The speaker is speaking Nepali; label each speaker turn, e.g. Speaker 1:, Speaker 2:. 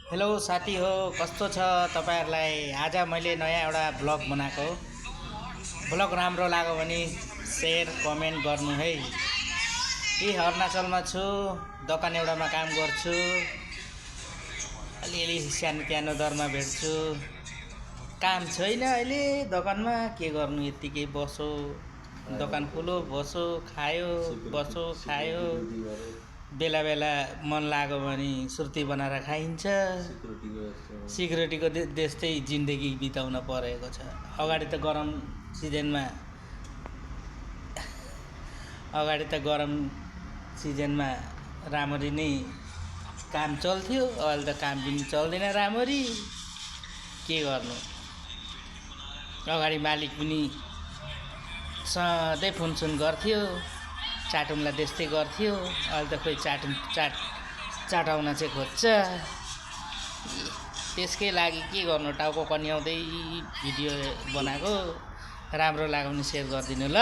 Speaker 1: हेलो साथी हो, कस्तो छ तपाईहरुलाई? आज मैले नयाँ एउटा ब्लग बनाएको। ब्लग राम्रो लाग्यो भने शेयर कमेन्ट गर्नु है। अरुणाचलमा छु, दोकान एउटामा काम गर्छु। अलिअलि सानो दरमा भेट्छु। काम छैन अहिले दोकानमा, के गर्नु, यतिकै बसो। दोकान खोलो, बसो, खायो, बसो, खायो। बेला बेला मन लाग्यो भने सुर्ती बनाएर खाइन्छ। सिक्युरिटीको त्यस्तै जिन्दगी बिताउन परेको छ। अगाडि त गरम सिजनमा राम्ररी नै काम चल्थ्यो। अहिले त काम पनि चल्दैन राम्ररी, के गर्नु। अगाडि मालिक पनि सधैँ फोनसोन गर्थ्यो, चाटुङलाई त्यस्तै गर्थ्यो। अहिले त खोइ चाटाउन चाहिँ खोज्छ। त्यसकै लागि के गर्नु, टाउको कन्याउँदै भिडियो बनाएको। राम्रो लाग्यो भने सेयर गरिदिनु ल।